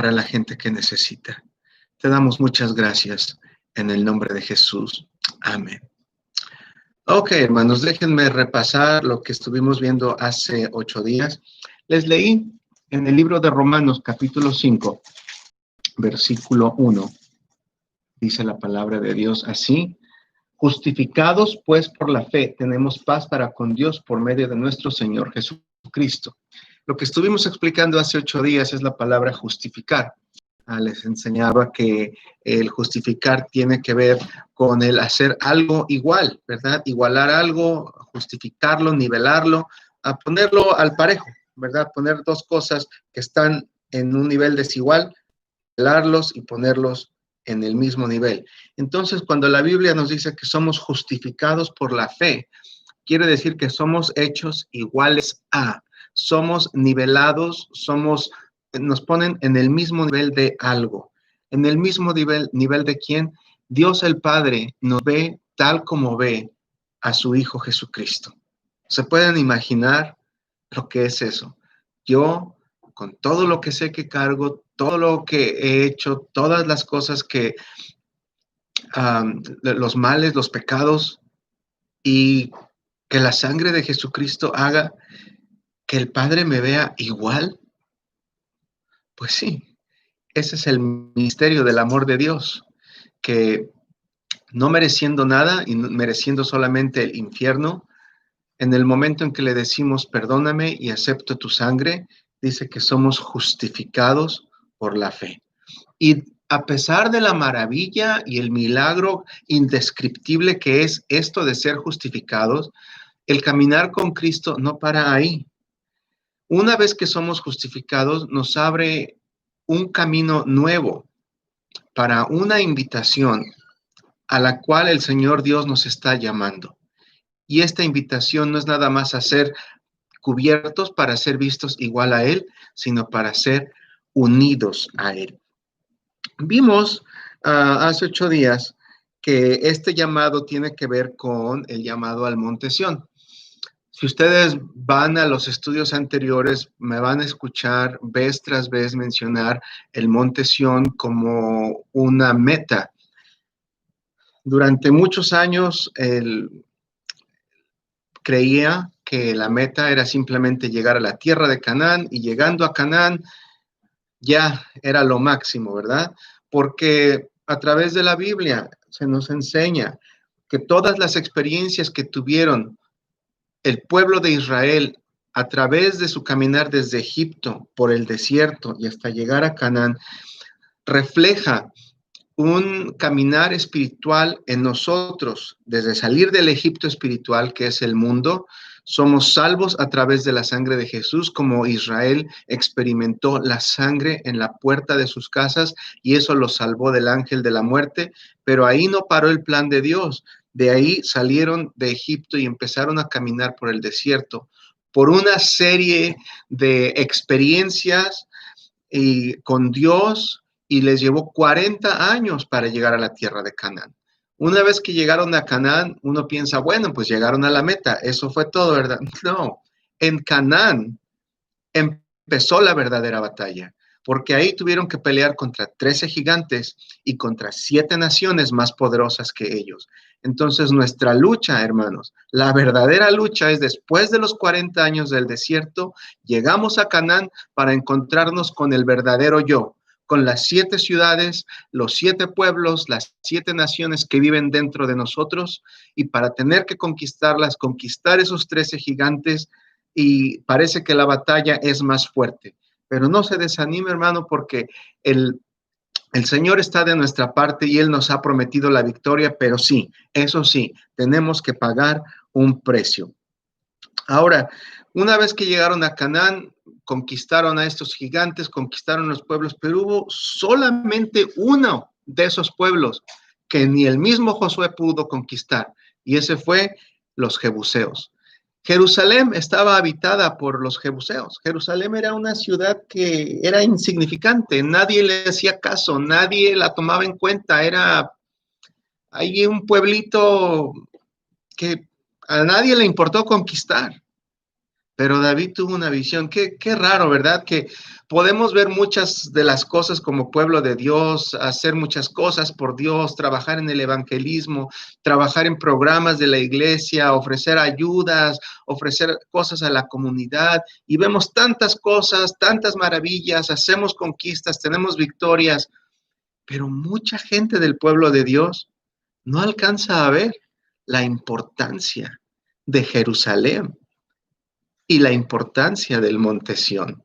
para la gente que necesita. Te damos muchas gracias en el nombre de Jesús. Amén. Ok, hermanos, déjenme repasar lo que estuvimos viendo hace 8 días. Les leí en el libro de Romanos, capítulo 5, versículo 1. Dice la palabra de Dios así: justificados pues por la fe, tenemos paz para con Dios por medio de nuestro Señor Jesucristo. Lo que estuvimos explicando hace 8 días es la palabra justificar. Les enseñaba que el justificar tiene que ver con el hacer algo igual, ¿verdad? Igualar algo, justificarlo, nivelarlo, a ponerlo al parejo, ¿verdad? Poner dos cosas que están en un nivel desigual, nivelarlos y ponerlos en el mismo nivel. Entonces, cuando la Biblia nos dice que somos justificados por la fe, quiere decir que somos hechos iguales a, somos nivelados, nos ponen en el mismo nivel de algo. ¿En el mismo nivel de quién? Dios el Padre nos ve tal como ve a su Hijo Jesucristo. ¿Se pueden imaginar lo que es eso? Yo, con todo lo que sé que cargo, todo lo que he hecho, todas las cosas que, los males, los pecados, y que la sangre de Jesucristo haga que el Padre me vea igual. Pues sí, ese es el misterio del amor de Dios, que no mereciendo nada y mereciendo solamente el infierno, en el momento en que le decimos perdóname y acepto tu sangre, dice que somos justificados por la fe. Y a pesar de la maravilla y el milagro indescriptible que es esto de ser justificados, el caminar con Cristo no para ahí. Una vez que somos justificados, nos abre un camino nuevo para una invitación a la cual el Señor Dios nos está llamando. Y esta invitación no es nada más a ser cubiertos para ser vistos igual a Él, sino para ser unidos a Él. Vimos hace 8 días que este llamado tiene que ver con el llamado al Monte Sión. Si ustedes van a los estudios anteriores, me van a escuchar vez tras vez mencionar el Monte Sión como una meta. Durante muchos años, él creía que la meta era simplemente llegar a la tierra de Canaán, y llegando a Canaán ya era lo máximo, ¿verdad? Porque a través de la Biblia se nos enseña que todas las experiencias que tuvieron el pueblo de Israel a través de su caminar desde Egipto por el desierto y hasta llegar a Canaán, refleja un caminar espiritual en nosotros, desde salir del Egipto espiritual, que es el mundo. Somos salvos a través de la sangre de Jesús, como Israel experimentó la sangre en la puerta de sus casas, y eso los salvó del ángel de la muerte. Pero ahí no paró el plan de Dios. De ahí salieron de Egipto y empezaron a caminar por el desierto, por una serie de experiencias y con Dios, y les llevó 40 años para llegar a la tierra de Canaán. Una vez que llegaron a Canaán, uno piensa, bueno, pues llegaron a la meta, eso fue todo, ¿verdad? No, en Canaán empezó la verdadera batalla, porque ahí tuvieron que pelear contra 13 gigantes y contra 7 naciones más poderosas que ellos. Entonces, nuestra lucha, hermanos, la verdadera lucha es después de los 40 años del desierto, llegamos a Canaán para encontrarnos con el verdadero yo, con las 7 ciudades, los 7 pueblos, las 7 naciones que viven dentro de nosotros, y para tener que conquistarlas, conquistar esos 13 gigantes, y parece que la batalla es más fuerte. Pero no se desanime, hermano, porque el Señor está de nuestra parte y Él nos ha prometido la victoria, pero sí, eso sí, tenemos que pagar un precio. Ahora, una vez que llegaron a Canaán, conquistaron a estos gigantes, conquistaron los pueblos, pero hubo solamente uno de esos pueblos que ni el mismo Josué pudo conquistar, y ese fue los jebuseos. Jerusalén estaba habitada por los jebuseos. Jerusalén era una ciudad que era insignificante, nadie le hacía caso, nadie la tomaba en cuenta, era ahí un pueblito que a nadie le importó conquistar. Pero David tuvo una visión, qué raro, ¿verdad? Que podemos ver muchas de las cosas como pueblo de Dios, hacer muchas cosas por Dios, trabajar en el evangelismo, trabajar en programas de la iglesia, ofrecer ayudas, ofrecer cosas a la comunidad, y vemos tantas cosas, tantas maravillas, hacemos conquistas, tenemos victorias, pero mucha gente del pueblo de Dios no alcanza a ver la importancia de Jerusalén y la importancia del Monte Sión.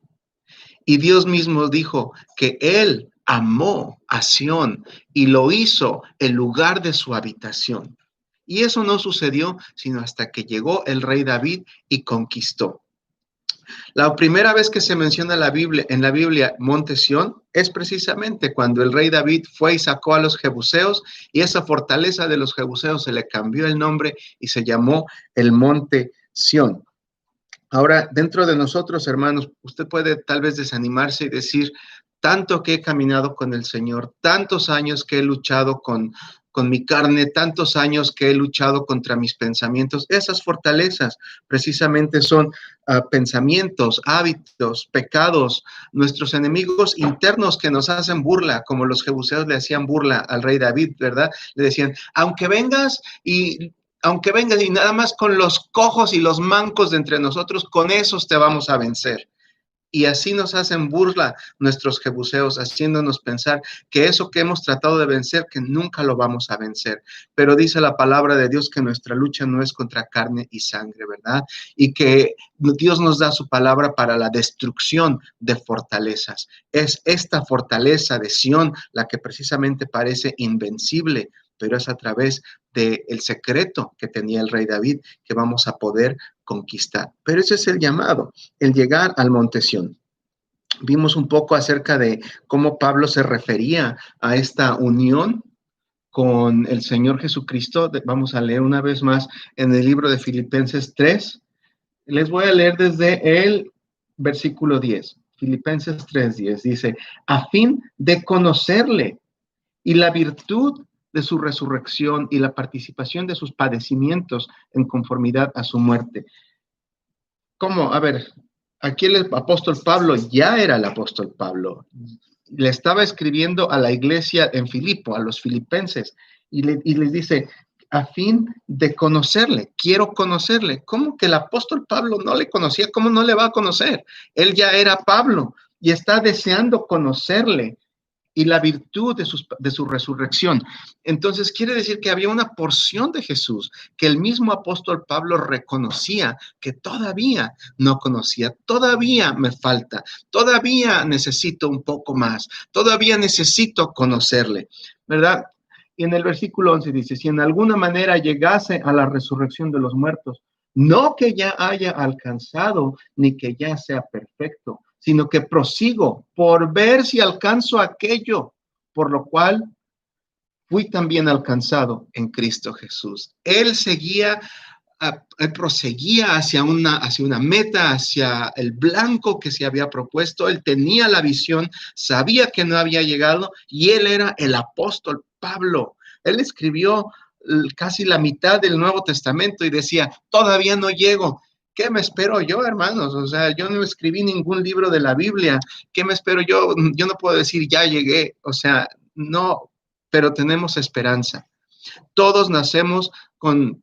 Y Dios mismo dijo que Él amó a Sión y lo hizo el lugar de su habitación. Y eso no sucedió sino hasta que llegó el rey David y conquistó. La primera vez que se menciona en la Biblia Monte Sión es precisamente cuando el rey David fue y sacó a los jebuseos, y esa fortaleza de los jebuseos se le cambió el nombre y se llamó el Monte Sión. Ahora, dentro de nosotros, hermanos, usted puede tal vez desanimarse y decir, tanto que he caminado con el Señor, tantos años que he luchado con mi carne, tantos años que he luchado contra mis pensamientos. Esas fortalezas precisamente son pensamientos, hábitos, pecados, nuestros enemigos internos que nos hacen burla, como los jebuseos le hacían burla al rey David, ¿verdad? Le decían, aunque vengas y nada más con los cojos y los mancos de entre nosotros, con esos te vamos a vencer. Y así nos hacen burla nuestros jebuseos, haciéndonos pensar que eso que hemos tratado de vencer, que nunca lo vamos a vencer. Pero dice la palabra de Dios que nuestra lucha no es contra carne y sangre, ¿verdad? Y que Dios nos da su palabra para la destrucción de fortalezas. Es esta fortaleza de Sión la que precisamente parece invencible, pero es a través del secreto que tenía el rey David que vamos a poder conquistar. Pero ese es el llamado, el llegar al Monte Sión. Vimos un poco acerca de cómo Pablo se refería a esta unión con el Señor Jesucristo. Vamos a leer una vez más en el libro de Filipenses 3. Les voy a leer desde el versículo 10. Filipenses 3:10 dice, a fin de conocerle y la virtud de su resurrección y la participación de sus padecimientos en conformidad a su muerte. ¿Cómo? A ver, aquí el apóstol Pablo ya era el apóstol Pablo. Le estaba escribiendo a la iglesia en Filipo, a los filipenses, y les dice, a fin de conocerle, quiero conocerle. ¿Cómo que el apóstol Pablo no le conocía? ¿Cómo no le va a conocer? Él ya era Pablo y está deseando conocerle y la virtud de su resurrección. Entonces quiere decir que había una porción de Jesús que el mismo apóstol Pablo reconocía que todavía no conocía, todavía me falta, todavía necesito un poco más, todavía necesito conocerle, ¿verdad? Y en el versículo 11 dice, si en alguna manera llegase a la resurrección de los muertos, no que ya haya alcanzado ni que ya sea perfecto, sino que prosigo por ver si alcanzo aquello por lo cual fui también alcanzado en Cristo Jesús. Él proseguía hacia una meta, hacia el blanco que se había propuesto. Él tenía la visión, sabía que no había llegado y él era el apóstol Pablo. Él escribió casi la mitad del Nuevo Testamento y decía, todavía no llego. ¿Qué me espero yo, hermanos? O sea, yo no escribí ningún libro de la Biblia. ¿Qué me espero yo? Yo no puedo decir, ya llegué. O sea, no, pero tenemos esperanza. Todos nacemos con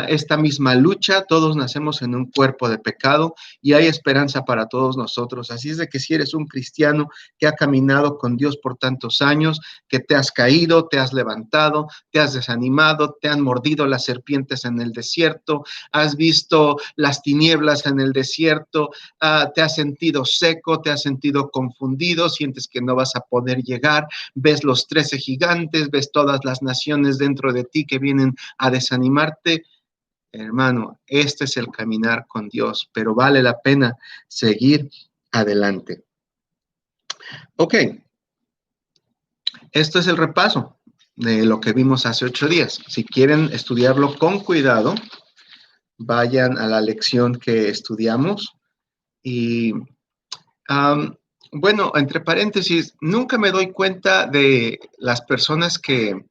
esta misma lucha, todos nacemos en un cuerpo de pecado y hay esperanza para todos nosotros. Así es de que si eres un cristiano que ha caminado con Dios por tantos años, que te has caído, te has levantado, te has desanimado, te han mordido las serpientes en el desierto, has visto las tinieblas en el desierto, te has sentido seco, te has sentido confundido, sientes que no vas a poder llegar, ves los 13 gigantes, ves todas las naciones dentro de ti que vienen a desanimarte. Hermano, este es el caminar con Dios, pero vale la pena seguir adelante. Ok, esto es el repaso de lo que vimos hace 8 días. Si quieren estudiarlo con cuidado, vayan a la lección que estudiamos. Y bueno, entre paréntesis, nunca me doy cuenta de las personas que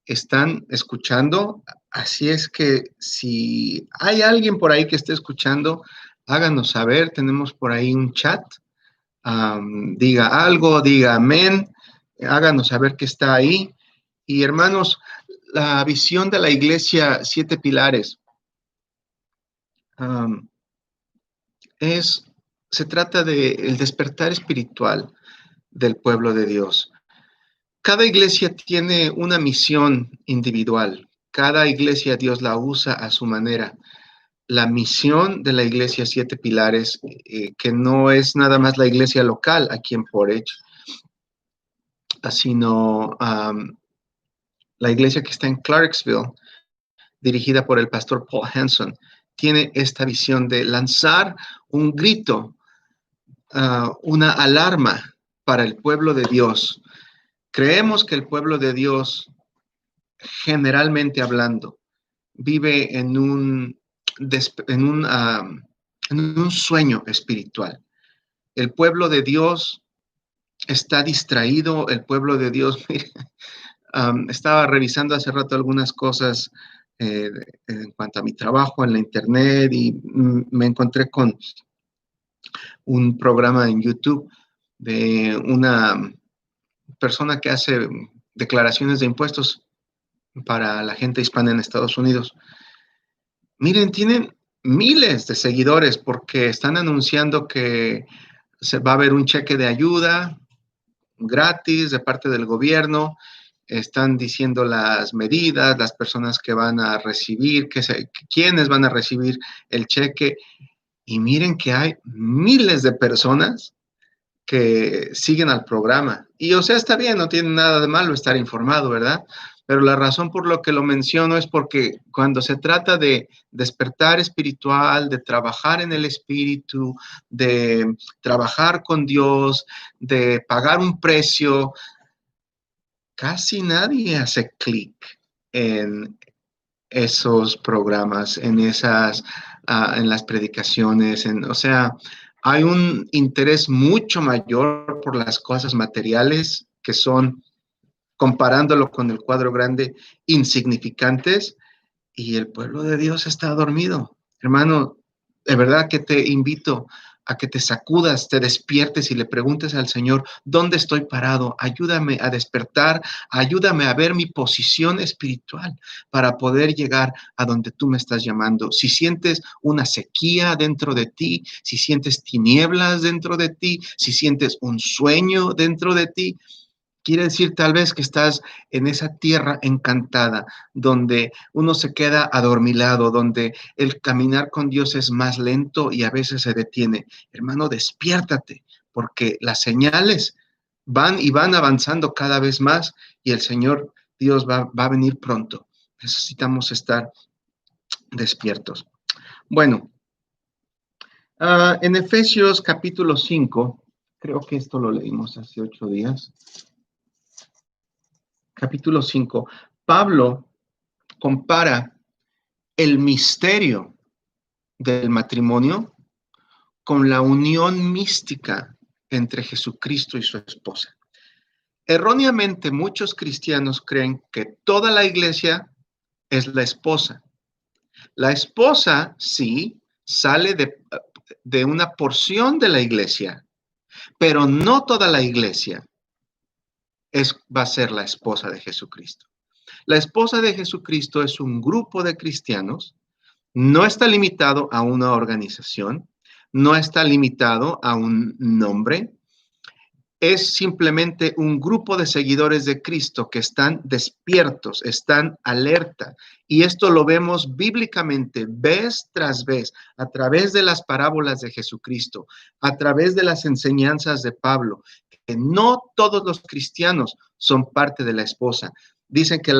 están escuchando. Así es que si hay alguien por ahí que esté escuchando, háganos saber. Tenemos por ahí un chat diga algo, diga amén, háganos saber que está ahí. Y hermanos, la visión de la iglesia Siete Pilares um, se trata de el despertar espiritual del pueblo de Dios. Cada iglesia tiene una misión individual. Cada iglesia Dios la usa a su manera. La misión de la iglesia Siete Pilares, que no es nada más la iglesia local aquí en Portage, sino la iglesia que está en Clarksville, dirigida por el pastor Paul Hanson, tiene esta visión de lanzar un grito, una alarma para el pueblo de Dios. Creemos que el pueblo de Dios, generalmente hablando, vive en un sueño espiritual. El pueblo de Dios está distraído, el pueblo de Dios, estaba revisando hace rato algunas cosas en cuanto a mi trabajo en la internet y me encontré con un programa en YouTube de una persona que hace declaraciones de impuestos para la gente hispana en Estados Unidos. Miren, tienen miles de seguidores porque están anunciando que se va a haber un cheque de ayuda gratis de parte del gobierno. Están diciendo las medidas, las personas que van a recibir, quiénes van a recibir el cheque. Y miren que hay miles de personas que siguen al programa. Y o sea, está bien, no tiene nada de malo estar informado, ¿verdad? Pero la razón por lo que lo menciono es porque cuando se trata de despertar espiritual, de trabajar en el espíritu, de trabajar con Dios, de pagar un precio, casi nadie hace clic en esos programas, en las predicaciones, o sea, hay un interés mucho mayor por las cosas materiales que son, comparándolo con el cuadro grande, insignificantes, y el pueblo de Dios está dormido. Hermano, de verdad que te invito a que te sacudas, te despiertes y le preguntes al Señor, ¿dónde estoy parado? Ayúdame a despertar, ayúdame a ver mi posición espiritual para poder llegar a donde tú me estás llamando. Si sientes una sequía dentro de ti, si sientes tinieblas dentro de ti, si sientes un sueño dentro de ti, quiere decir tal vez que estás en esa tierra encantada, donde uno se queda adormilado, donde el caminar con Dios es más lento y a veces se detiene. Hermano, despiértate, porque las señales van y van avanzando cada vez más y el Señor Dios va a venir pronto. Necesitamos estar despiertos. Bueno, en Efesios capítulo 5, creo que esto lo leímos hace 8 días. Capítulo 5, Pablo compara el misterio del matrimonio con la unión mística entre Jesucristo y su esposa. Erróneamente, muchos cristianos creen que toda la iglesia es la esposa. La esposa, sí, sale de una porción de la iglesia, pero no toda la iglesia va a ser la esposa de Jesucristo. La esposa de Jesucristo es un grupo de cristianos, no está limitado a una organización, no está limitado a un nombre, es simplemente un grupo de seguidores de Cristo que están despiertos, están alerta. Y esto lo vemos bíblicamente vez tras vez, a través de las parábolas de Jesucristo, a través de las enseñanzas de Pablo, que no todos los cristianos son parte de la esposa. Dicen que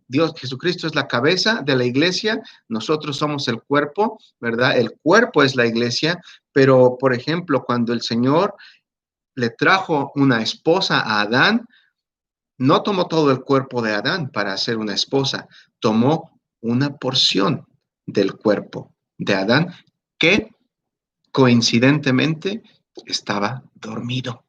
Dios Jesucristo es la cabeza de la iglesia, nosotros somos el cuerpo, ¿verdad? El cuerpo es la iglesia, pero por ejemplo, cuando el Señor le trajo una esposa a Adán, no tomó todo el cuerpo de Adán para hacer una esposa, tomó una porción del cuerpo de Adán que coincidentemente estaba dormido.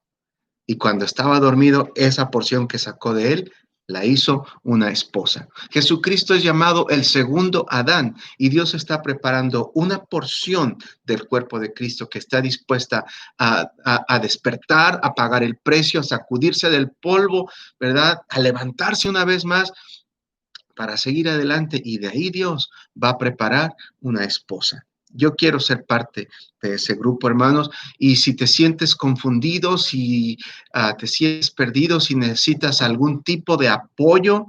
Y cuando estaba dormido, esa porción que sacó de él la hizo una esposa. Jesucristo es llamado el segundo Adán y Dios está preparando una porción del cuerpo de Cristo que está dispuesta a despertar, a pagar el precio, a sacudirse del polvo, ¿verdad? A levantarse una vez más para seguir adelante, y de ahí Dios va a preparar una esposa. Yo quiero ser parte de ese grupo, hermanos, y si te sientes confundido, si te sientes perdido, si necesitas algún tipo de apoyo,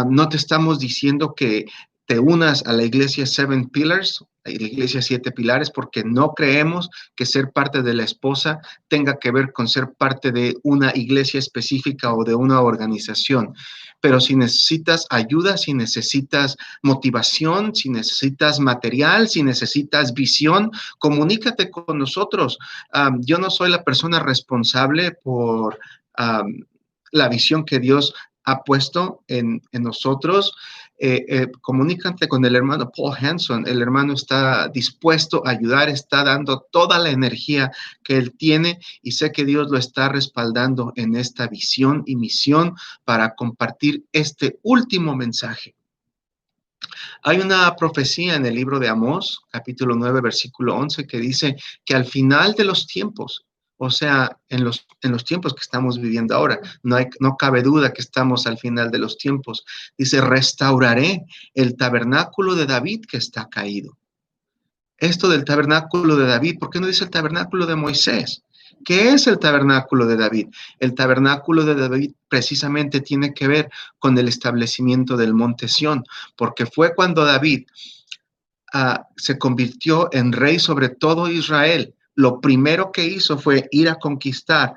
no te estamos diciendo que te unas a la iglesia Seven Pillars, la iglesia Siete Pilares, porque no creemos que ser parte de la esposa tenga que ver con ser parte de una iglesia específica o de una organización. Pero si necesitas ayuda, si necesitas motivación, si necesitas material, si necesitas visión, comunícate con nosotros. Yo no soy la persona responsable por la visión que Dios ha puesto en nosotros. Comunícate con el hermano Paul Hanson. El hermano está dispuesto a ayudar, está dando toda la energía que él tiene, y sé que Dios lo está respaldando en esta visión y misión para compartir este último mensaje. Hay una profecía en el libro de Amós, capítulo 9, versículo 11, que dice que al final de los tiempos, o sea, en los tiempos que estamos viviendo ahora, no cabe duda que estamos al final de los tiempos. Dice, restauraré el tabernáculo de David que está caído. Esto del tabernáculo de David, ¿por qué no dice el tabernáculo de Moisés? ¿Qué es el tabernáculo de David? El tabernáculo de David precisamente tiene que ver con el establecimiento del monte Sión, porque fue cuando David se convirtió en rey sobre todo Israel. Lo primero que hizo fue ir a conquistar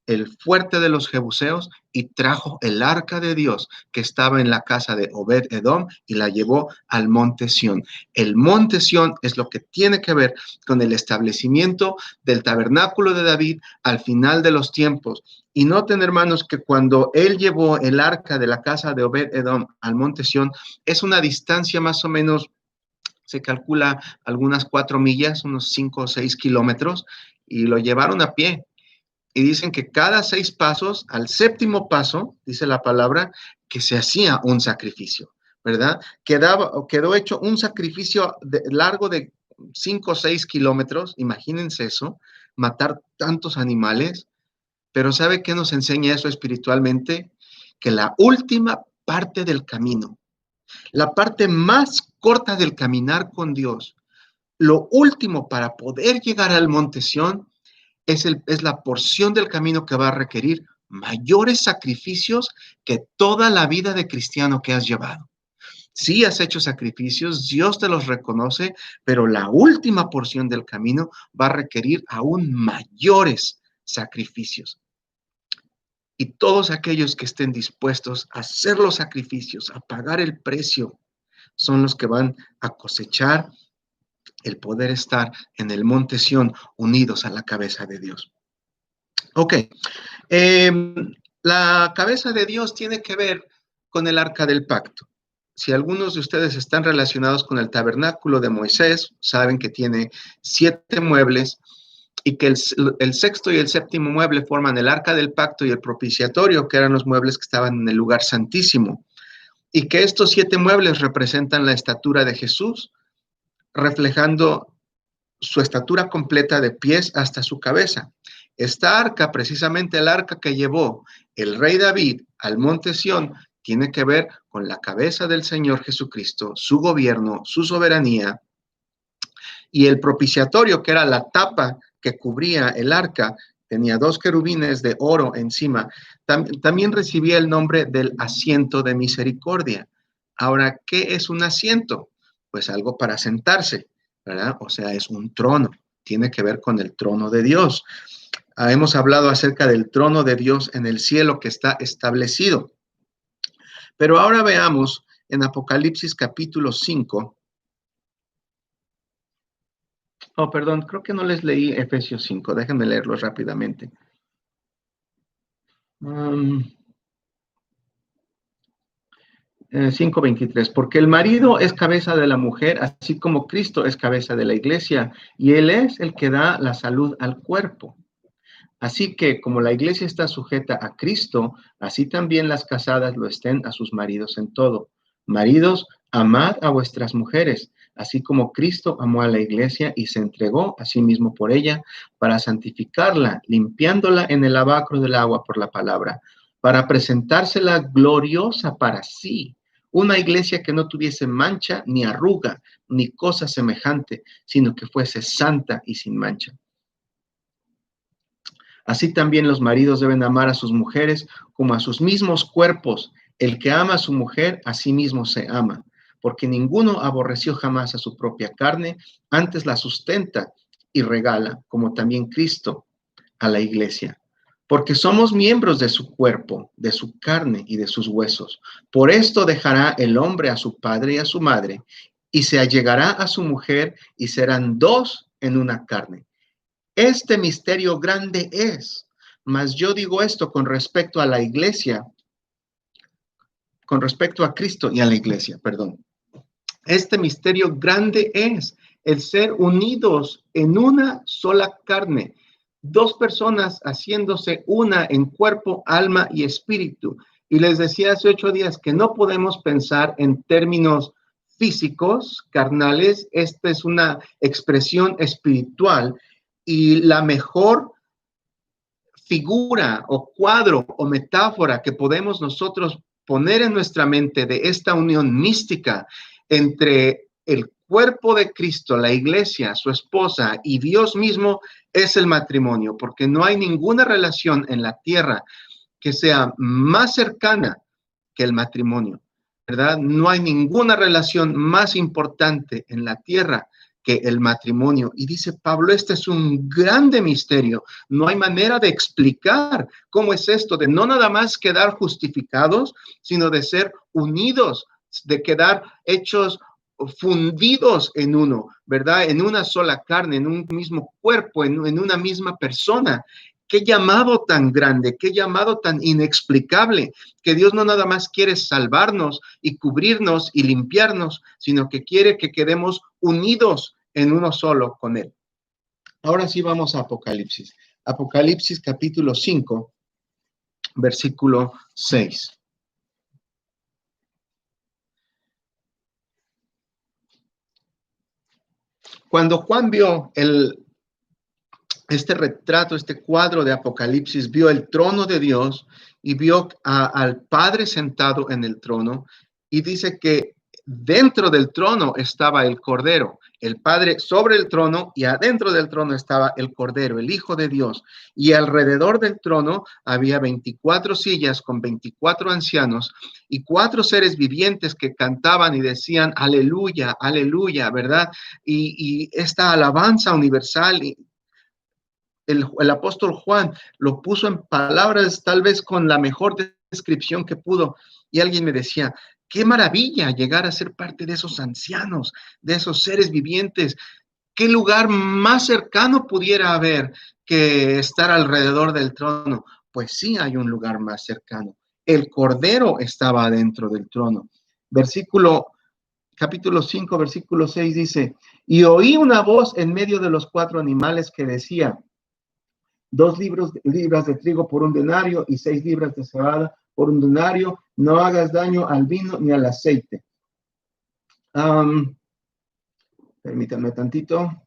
el fuerte de los jebuseos y trajo el arca de Dios que estaba en la casa de Obed-Edom y la llevó al monte Sión. El monte Sión es lo que tiene que ver con el establecimiento del tabernáculo de David al final de los tiempos. Y noten, hermanos, que cuando él llevó el arca de la casa de Obed-Edom al monte Sión, es una distancia más o menos, se calcula algunas 4 millas, unos 5 o 6 kilómetros, y lo llevaron a pie. Y dicen que cada 6 pasos, al séptimo paso, dice la palabra, que se hacía un sacrificio, ¿verdad? Quedó hecho un sacrificio largo de 5 o 6 kilómetros, imagínense eso, matar tantos animales. Pero ¿sabe qué nos enseña eso espiritualmente? Que la última parte del camino, la parte más corta del caminar con Dios, lo último para poder llegar al monte Sión, es la porción del camino que va a requerir mayores sacrificios que toda la vida de cristiano que has llevado. Sí has hecho sacrificios, Dios te los reconoce, pero la última porción del camino va a requerir aún mayores sacrificios. Y todos aquellos que estén dispuestos a hacer los sacrificios, a pagar el precio, son los que van a cosechar el poder estar en el monte Sión unidos a la cabeza de Dios. Ok, la cabeza de Dios tiene que ver con el arca del pacto. Si algunos de ustedes están relacionados con el tabernáculo de Moisés, saben que tiene 7 muebles y que el sexto y el séptimo mueble forman el arca del pacto y el propiciatorio, que eran los muebles que estaban en el lugar santísimo, y que estos 7 muebles representan la estatura de Jesús, reflejando su estatura completa de pies hasta su cabeza. Esta arca, precisamente el arca que llevó el rey David al monte Sión, tiene que ver con la cabeza del Señor Jesucristo, su gobierno, su soberanía, y el propiciatorio, que era la tapa que cubría el arca, tenía 2 querubines de oro encima. También recibía el nombre del asiento de misericordia. Ahora, ¿qué es un asiento? Pues algo para sentarse, ¿verdad? O sea, es un trono. Tiene que ver con el trono de Dios. Hemos hablado acerca del trono de Dios en el cielo que está establecido. Pero ahora veamos en Apocalipsis capítulo 5. Oh, perdón, creo que no les leí Efesios 5. Déjenme leerlo rápidamente. 5:23, porque el marido es cabeza de la mujer, así como Cristo es cabeza de la iglesia, y él es el que da la salud al cuerpo. Así que como la iglesia está sujeta a Cristo, así también las casadas lo estén a sus maridos en todo. Maridos, amad a vuestras mujeres, así como Cristo amó a la iglesia y se entregó a sí mismo por ella, para santificarla, limpiándola en el lavacro del agua por la palabra, para presentársela gloriosa para sí, una iglesia que no tuviese mancha, ni arruga, ni cosa semejante, sino que fuese santa y sin mancha. Así también los maridos deben amar a sus mujeres como a sus mismos cuerpos. El que ama a su mujer, a sí mismo se ama, porque ninguno aborreció jamás a su propia carne, antes la sustenta y regala, como también Cristo a la iglesia. Porque somos miembros de su cuerpo, de su carne y de sus huesos. Por esto dejará el hombre a su padre y a su madre, y se allegará a su mujer, y serán dos en una carne. Este misterio grande es, mas yo digo esto con respecto a la iglesia, con respecto a Cristo y a la iglesia, perdón. Este misterio grande es el ser unidos en una sola carne, dos personas haciéndose una en cuerpo, alma y espíritu. Y les decía hace 8 días que no podemos pensar en términos físicos, carnales. Esta es una expresión espiritual y la mejor figura o cuadro o metáfora que podemos nosotros poner en nuestra mente de esta unión mística entre el cuerpo de Cristo, la iglesia, su esposa y Dios mismo es el matrimonio, porque no hay ninguna relación en la tierra que sea más cercana que el matrimonio, ¿verdad? No hay ninguna relación más importante en la tierra que el matrimonio. Y dice Pablo, este es un grande misterio. No hay manera de explicar cómo es esto, de no nada más quedar justificados, sino de ser unidos, de quedar hechos fundidos en uno, ¿verdad? En una sola carne, en un mismo cuerpo, en una misma persona. Qué llamado tan grande, qué llamado tan inexplicable, que Dios no nada más quiere salvarnos y cubrirnos y limpiarnos, sino que quiere que quedemos unidos en uno solo con Él. Ahora sí vamos a Apocalipsis. Apocalipsis capítulo 5, versículo 6. Cuando Juan vio este retrato, este cuadro de Apocalipsis, vio el trono de Dios y vio al Padre sentado en el trono, y dice que dentro del trono estaba el Cordero, el Padre sobre el trono, y adentro del trono estaba el Cordero, el Hijo de Dios, y alrededor del trono había 24 sillas con 24 ancianos y 4 seres vivientes que cantaban y decían aleluya, aleluya, ¿verdad? Y esta alabanza universal el apóstol Juan lo puso en palabras tal vez con la mejor descripción que pudo. Y alguien me decía, qué maravilla llegar a ser parte de esos ancianos, de esos seres vivientes. ¿Qué lugar más cercano pudiera haber que estar alrededor del trono? Pues sí, hay un lugar más cercano. El Cordero estaba dentro del trono. Capítulo 5, versículo 6 dice, y oí una voz en medio de los 4 animales que decía, 2 libras de trigo por un denario y 6 libras de cebada por un denario. No hagas daño al vino ni al aceite. Permítanme tantito.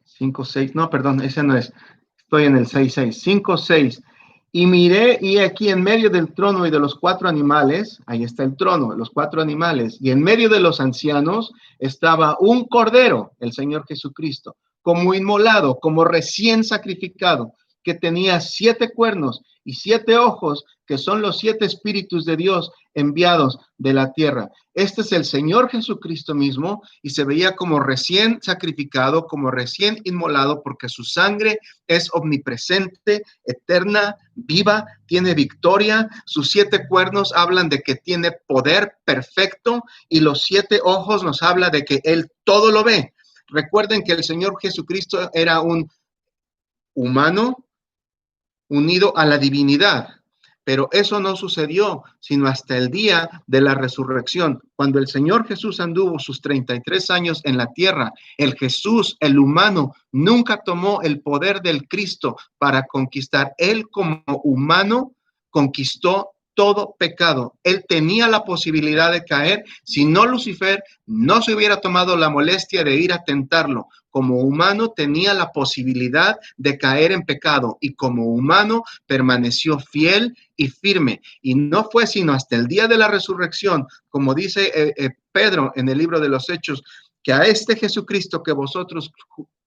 5, 6. No, perdón, ese no es. Estoy en el 6, 6. 5, 6. Y miré, y aquí en medio del trono y de los 4 animales, ahí está el trono, los 4 animales, y en medio de los ancianos estaba un cordero, el Señor Jesucristo, como inmolado, como recién sacrificado, que tenía 7 cuernos y 7 ojos, que son los 7 espíritus de Dios enviados de la tierra. Este es el Señor Jesucristo mismo, y se veía como recién sacrificado, como recién inmolado, porque su sangre es omnipresente, eterna, viva, tiene victoria. Sus 7 cuernos hablan de que tiene poder perfecto, y los 7 ojos nos habla de que Él todo lo ve. Recuerden que el Señor Jesucristo era un humano unido a la divinidad. Pero eso no sucedió sino hasta el día de la resurrección. Cuando el Señor Jesús anduvo sus 33 años en la tierra, el Jesús, el humano, nunca tomó el poder del Cristo para conquistar. Él como humano conquistó todo pecado. Él tenía la posibilidad de caer, si no Lucifer no se hubiera tomado la molestia de ir a tentarlo. Como humano tenía la posibilidad de caer en pecado y como humano permaneció fiel y firme. Y no fue sino hasta el día de la resurrección, como dice Pedro en el libro de los Hechos, que a este Jesucristo que vosotros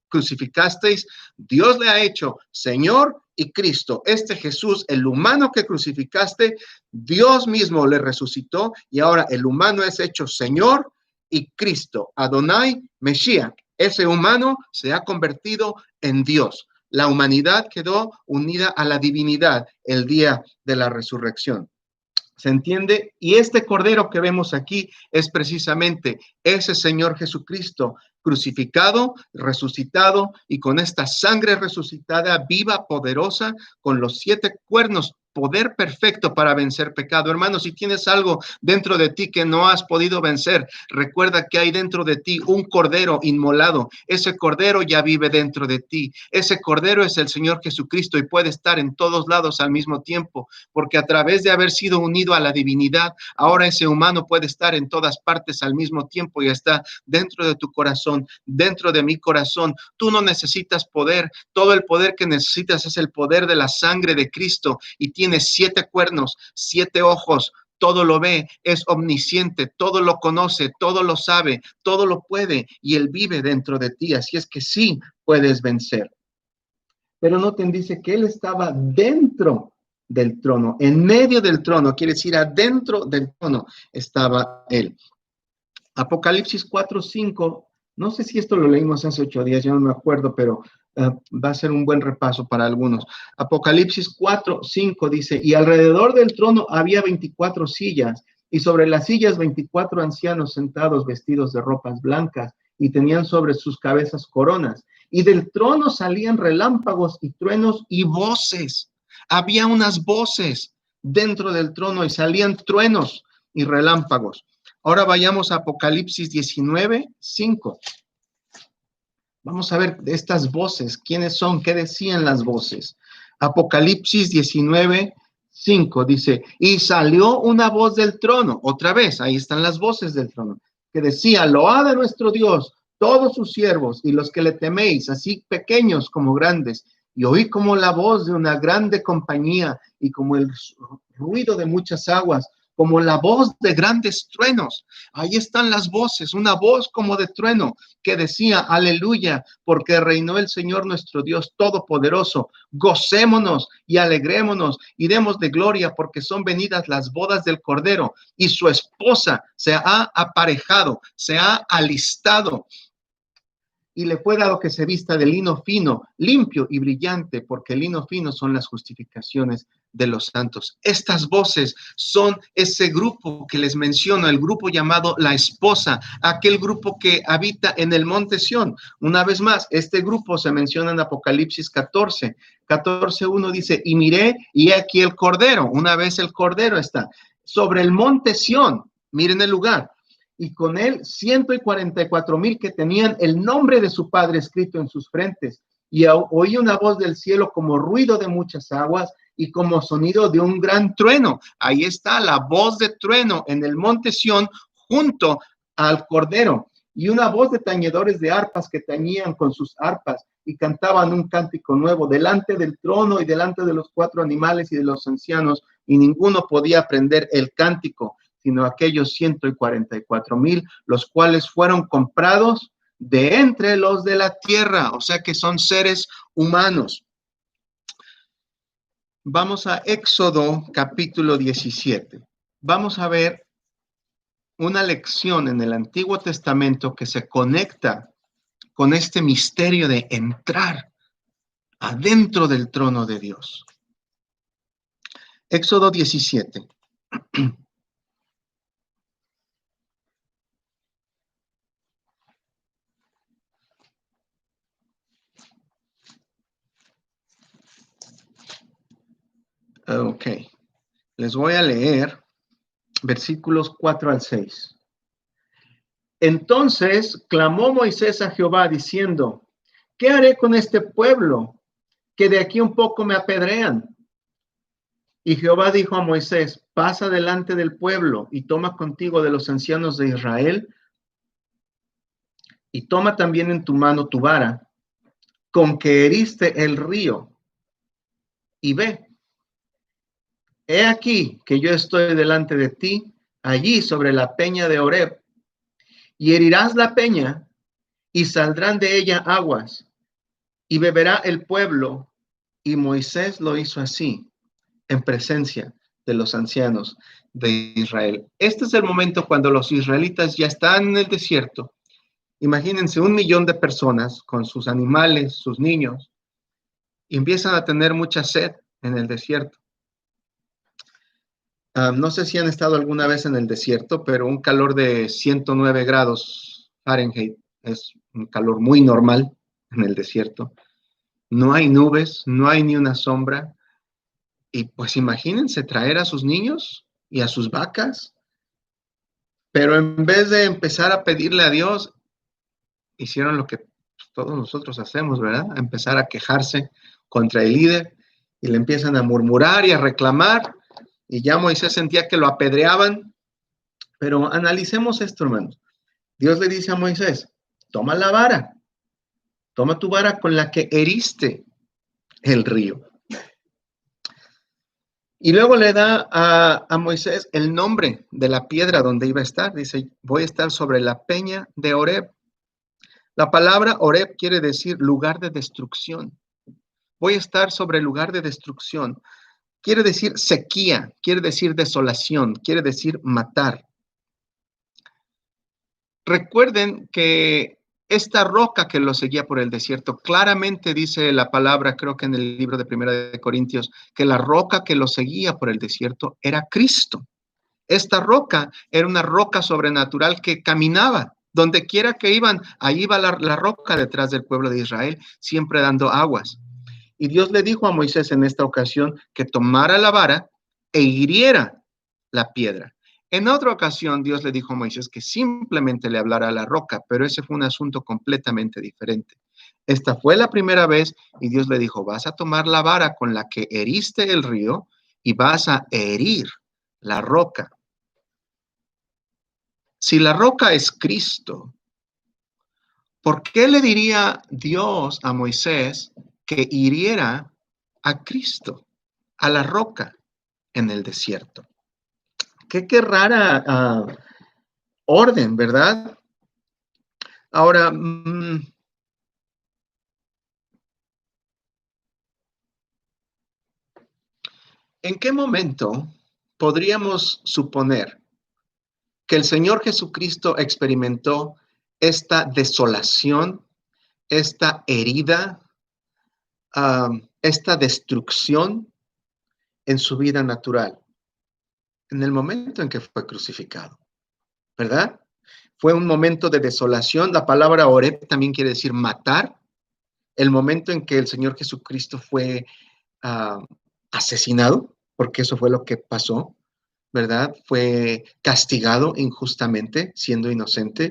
crucificasteis, Dios le ha hecho Señor y Cristo. Este Jesús, el humano que crucificaste, Dios mismo le resucitó y ahora el humano es hecho Señor y Cristo. Adonai Mesías. Ese humano se ha convertido en Dios. La humanidad quedó unida a la divinidad el día de la resurrección. ¿Se entiende? Y este cordero que vemos aquí es precisamente ese Señor Jesucristo crucificado, resucitado y con esta sangre resucitada, viva, poderosa, con los 7 cuernos, poder perfecto para vencer pecado. Hermano, si tienes algo dentro de ti que no has podido vencer, recuerda que hay dentro de ti un cordero inmolado. Ese cordero ya vive dentro de ti. Ese cordero es el Señor Jesucristo y puede estar en todos lados al mismo tiempo, porque a través de haber sido unido a la divinidad, ahora ese humano puede estar en todas partes al mismo tiempo y está dentro de tu corazón, dentro de mi corazón. Tú no necesitas poder, todo el poder que necesitas es el poder de la sangre de Cristo y tiene 7 cuernos, 7 ojos, todo lo ve, es omnisciente, todo lo conoce, todo lo sabe, todo lo puede y Él vive dentro de ti, así es que sí puedes vencer. Pero noten, dice que Él estaba dentro del trono, en medio del trono, quiere decir adentro del trono estaba Él. Apocalipsis 4:5, no sé si esto lo leímos hace 8 días, yo no me acuerdo, pero va a ser un buen repaso para algunos. Apocalipsis 4:5 dice, y alrededor del trono había 24 sillas, y sobre las sillas 24 ancianos sentados vestidos de ropas blancas, y tenían sobre sus cabezas coronas, y del trono salían relámpagos y truenos y voces. Había unas voces dentro del trono y salían truenos y relámpagos. Ahora vayamos a Apocalipsis 19:5. Vamos a ver estas voces, quiénes son, qué decían las voces. Apocalipsis 19:5 dice, y salió una voz del trono, otra vez, ahí están las voces del trono, que decía, load a nuestro Dios, todos sus siervos y los que le teméis, así pequeños como grandes, y oí como la voz de una grande compañía y como el ruido de muchas aguas, como la voz de grandes truenos. Ahí están las voces, una voz como de trueno que decía, aleluya, porque reinó el Señor nuestro Dios Todopoderoso. Gocémonos y alegrémonos y demos de gloria porque son venidas las bodas del Cordero y su esposa se ha aparejado, se ha alistado. Y le fue dado que se vista de lino fino, limpio y brillante, porque el lino fino son las justificaciones de los santos. Estas voces son ese grupo que les menciono, el grupo llamado la esposa, aquel grupo que habita en el monte Sión. Una vez más, este grupo se menciona en Apocalipsis 14:1 dice, y miré, y aquí el Cordero, una vez el Cordero está sobre el monte Sión, miren el lugar, y con él 144,000 que tenían el nombre de su padre escrito en sus frentes. Y oí una voz del cielo como ruido de muchas aguas y como sonido de un gran trueno. Ahí está la voz de trueno en el monte Sión junto al Cordero. Y una voz de tañedores de arpas que tañían con sus arpas y cantaban un cántico nuevo delante del trono y delante de los 4 animales y de los ancianos, y ninguno podía aprender el cántico, sino aquellos 144,000, los cuales fueron comprados de entre los de la tierra, o sea que son seres humanos. Vamos a Éxodo capítulo 17. Vamos a ver una lección en el Antiguo Testamento que se conecta con este misterio de entrar adentro del trono de Dios. Éxodo 17. Ok. Les voy a leer versículos 4 al 6. Entonces clamó Moisés a Jehová diciendo, ¿qué haré con este pueblo que de aquí un poco me apedrean? Y Jehová dijo a Moisés, pasa delante del pueblo y toma contigo de los ancianos de Israel y toma también en tu mano tu vara con que heriste el río y ve. He aquí que yo estoy delante de ti, allí sobre la peña de Horeb, y herirás la peña, y saldrán de ella aguas, y beberá el pueblo. Y Moisés lo hizo así, en presencia de los ancianos de Israel. Este es el momento cuando los israelitas ya están en el desierto. Imagínense 1 millón de personas con sus animales, sus niños, y empiezan a tener mucha sed en el desierto. No sé si han estado alguna vez en el desierto, pero un calor de 109 grados Fahrenheit es un calor muy normal en el desierto. No hay nubes, no hay ni una sombra. Y pues imagínense traer a sus niños y a sus vacas, pero en vez de empezar a pedirle a Dios, hicieron lo que todos nosotros hacemos, ¿verdad? Empezar a quejarse contra el líder y le empiezan a murmurar y a reclamar. Y ya Moisés sentía que lo apedreaban. Pero analicemos esto, hermanos. Dios le dice a Moisés, toma la vara, toma tu vara con la que heriste el río. Y luego le da a Moisés el nombre de la piedra donde iba a estar. Dice, voy a estar sobre la peña de Horeb. La palabra Horeb quiere decir lugar de destrucción. Voy a estar sobre el lugar de destrucción. Quiere decir sequía, quiere decir desolación, quiere decir matar. Recuerden que esta roca que lo seguía por el desierto, claramente dice la palabra, creo que en el libro de Primera de Corintios, que la roca que lo seguía por el desierto era Cristo. Esta roca era una roca sobrenatural que caminaba. Donde quiera que iban, ahí iba la roca detrás del pueblo de Israel, siempre dando aguas. Y Dios le dijo a Moisés en esta ocasión que tomara la vara e hiriera la piedra. En otra ocasión, Dios le dijo a Moisés que simplemente le hablara a la roca, pero ese fue un asunto completamente diferente. Esta fue la primera vez y Dios le dijo, vas a tomar la vara con la que heriste el río y vas a herir la roca. Si la roca es Cristo, ¿por qué le diría Dios a Moisés que hiriera a Cristo, a la roca en el desierto? Qué rara orden, ¿verdad? Ahora, ¿en qué momento podríamos suponer que el Señor Jesucristo experimentó esta desolación, esta herida, esta destrucción en su vida natural? En el momento en que fue crucificado, ¿verdad? Fue un momento de desolación. La palabra Oreb también quiere decir matar. El momento en que el Señor Jesucristo fue uh, asesinado, porque eso fue lo que pasó, ¿verdad? Fue castigado injustamente, siendo inocente.